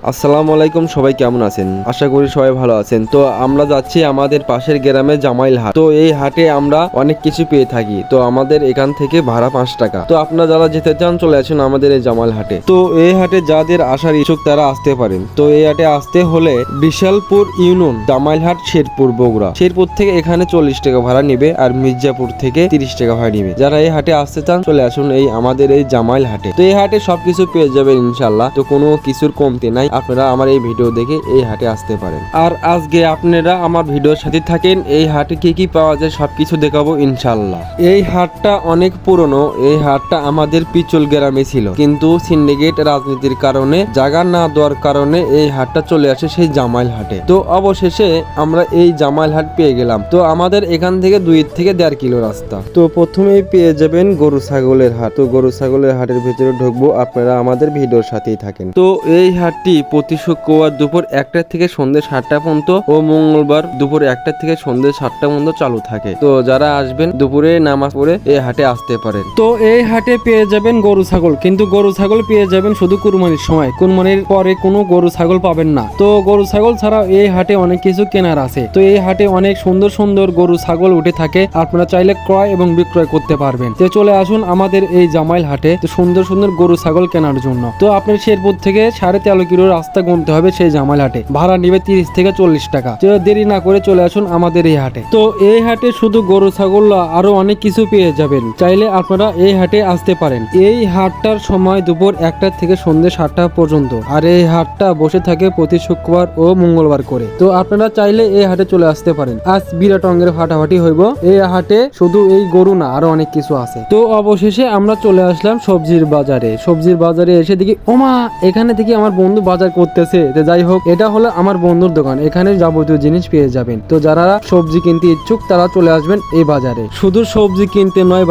আসসালামু আলাইকুম, সবাই কেমন আছেন? আশা করি সবাই ভালো আছেন। তো আমরা যাচ্ছি আমাদের পাশের গ্রামে জামাইল হাট। তো এই হাটে আমরা অনেক কিছু পেয়ে থাকি। তো আমাদের এখান থেকে ভাড়া 5 টাকা। তো আপনারা যারা যেতে চান চলে আসুন আমাদের এই জামাইল হাটে। তো এই হাটে যাদের আসার ইচ্ছুক তারা আসতে পারেন। তো এই হাটে আসতে হলে বিশালপুর ইউনিয়ন, জামাইল হাট, শেরপুর, বগুড়া। শেরপুর থেকে এখানে 40 টাকা ভাড়া নিবে আর মির্জাপুর থেকে 30 টাকা ভাড়া নিবে। যারা এই হাটে আসতে চান চলে আসুন এই আমাদের এই জামাইল হাটে। তো এই হাটে সবকিছু পেয়ে যাবেন ইনশাল্লাহ। তো কোনো কিছুর কমতি নাই। আপনারা আমার এই ভিডিও দেখে এই হাটে আসতে পারেন। আর আজকে আপনারা আমার ভিডিওর সাথে থাকেন। এই হাটে কি কি পাওয়া যায় সবকিছু দেখাবো ইনশাল্লাহ। এই হাটটা অনেক পুরনো। এই হাটটা আমাদের পিচল গ্রামে ছিল, কিন্তু সিন্ডিকেট রাজনীতির কারণে জায়গা না দেওয়ার কারণে এই হাটটা চলে আসে সেই জামাইল হাটে। তো অবশেষে আমরা এই জামাইল হাট পেয়ে গেলাম। তো আমাদের এখান থেকে 2 থেকে 1.5 কিলো রাস্তা। তো প্রথমেই পেয়ে যাবেন গরু ছাগলের হাট। তো গরু ছাগলের হাটের ভিতরে ঢুকবো, আপনারা আমাদের ভিডিওর সাথেই থাকেন। তো এই হাটটি প্রতি শুক্রবার দুপুর 1টা থেকে সন্ধ্যে 7টা পর্যন্ত ও মঙ্গলবার দুপুর 1টা থেকে সন্ধ্যে 7টা পর্যন্ত চালু থাকে। তো যারা আসবেন দুপুরে নামাজ পড়ে এই হাটে আসতে পারেন। তো এই হাটে পেয়ে যাবেন গরু ছাগল, কিন্তু গরু ছাগল পেয়ে যাবেন শুধু কুরবানির সময়। কুরবানির পরে কোনো গরু ছাগল পাবেন না। তো গরু ছাগল ছাড়াও এই হাটে অনেক কিছু কেনার আছে। তো এই হাটে অনেক সুন্দর সুন্দর গরু ছাগল উঠে থাকে, আপনারা চাইলে ক্রয় এবং বিক্রয় করতে পারবেন। তো চলে আসুন আমাদের এই জামাইল হাটে তো সুন্দর সুন্দর গরু ছাগল কেনার জন্য। তো আপনার শেরপুর থেকে 13.5 কিলো রাস্তা গুনতে হবে সেই জামাইল হাটে। ভাড়া নিবে 30 থেকে 40 টাকা। তো দেরি না করে চলে আসুন আমাদের এই হাটে। তো এই হাটে শুধু গরু ছাগল আরো অনেক কিছু পেয়ে যাবেন, চাইলে আপনারা এই হাটে আসতে পারেন। এই হাটটার সময় দুপুর 1টা থেকে সন্ধ্যে 7টা পর্যন্ত, আর এই হাটটা বসে থাকে প্রতি শুক্রবার ও মঙ্গলবার করে। তো আপনারা চাইলে এই হাটে চলে আসতে পারেন। আজ বিরাট অঙ্গের ফাটাফাটি হইব। এই হাটে শুধু এই গরু না, আরো অনেক কিছু আছে। তো অবশেষে আমরা চলে আসলাম সবজির বাজারে। সবজির বাজারে এসে দেখি ওমা, এখানে থেকে আমার বন্ধু বাজার করতেছে। যাই হোক, এটা হলো আমার বন্ধুর দোকান। এখানে যাবতীয় জিনিস পেয়ে যাবেন। তো যারা সবজি কিনতে ইচ্ছুক তারা চলে আসবেন এই বাজারে। শুধু সবজি কিনতে নয়,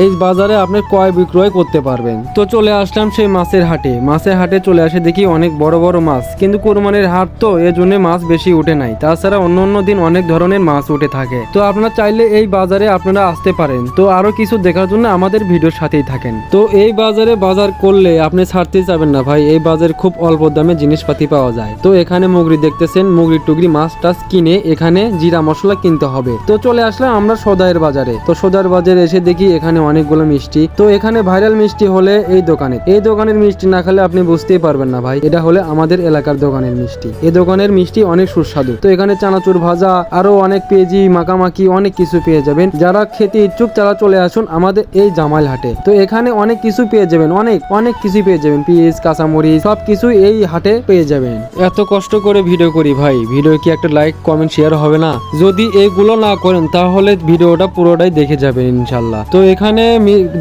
এই বাজারে আপনি ক্রয় বিক্রয় করতে পারবেন। তো চলে আসলাম সেই মাছের হাটে। মাছের হাটে চলে আসে দেখি অনেক বড় বড় মাছ, কিন্তু কুরবানির হাট তো এজন্য মাছ বেশি উঠে নাই। তাছাড়া অন্য দিন অনেক ধরনের মাছ উঠে থাকে। তো আপনারা চাইলে এই বাজারে আপনারা আসতে পারেন। তো আরো কিছু দেখার জন্য আমাদের ভিডিওর সাথেই থাকেন। তো এই বাজারে বাজার করলে আপনি ছাড়তে চাবেন না ভাই। এই বাজারে খুব অল্প দামে জিনিসপাতি পাওয়া যায়। তো এখানে মুগরি দেখতেছেন, মুগরি টুগরি মাছ টাছ কিনে এখানে জিরা মশলা কিনতে হবে। তো চলে আসলাম আমরা সদাইয়ের বাজারে। তো সদাইয়ের বাজারে এসে দেখি এখানে অনেকগুলো মিষ্টি। তো এখানে ভাইরাল মিষ্টি হলে এই দোকানের মিষ্টি না খেলে আপনি বুঝতেই পারবেন না ভাই এটা হলে আমাদের এলাকার দোকানের মিষ্টি। এই দোকানের মিষ্টি অনেক সুস্বাদু। তো এখানে চানাচুর ভাজা, আরো অনেক পেঁয়াজি মাখামাখি অনেক কিছু পেয়ে যাবেন। যারা খেতে ইচ্ছুক তারা চলে আসুন আমাদের এই জামাইল হাটে। তো এখানে অনেক কিছু পেয়ে যাবেন, অনেক কিছু পেয়ে যাবেন। পেঁয়াজ, কাঁচামরিচ সবকিছু এই হাটে পেয়ে যাবেন। এত কষ্ট করে ভিডিও করি ভাই, ভিডিও কি একটা লাইক কমেন্ট শেয়ার হবে না? যদি এইগুলো না করেন তাহলে ভিডিওটা পুরোটাই দেখে যাবেন ইনশাল্লাহ। তো এখানে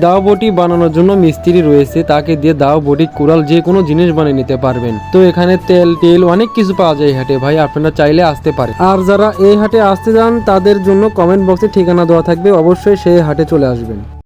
দাও বটি বানানোর জন্য মিস্ত্রি রয়েছে, তাকে দিয়ে দাও বটি কুড়াল যে কোনো জিনিস বানিয়ে নিতে পারবেন। তো এখানে তেল অনেক কিছু পাওয়া যায় এই হাটে ভাই, আপনারা চাইলে আসতে পারেন। আর যারা এই হাটে আসতে চান তাদের জন্য কমেন্ট বক্সে ঠিকানা দেওয়া থাকবে, অবশ্যই সেই হাটে চলে আসবেন।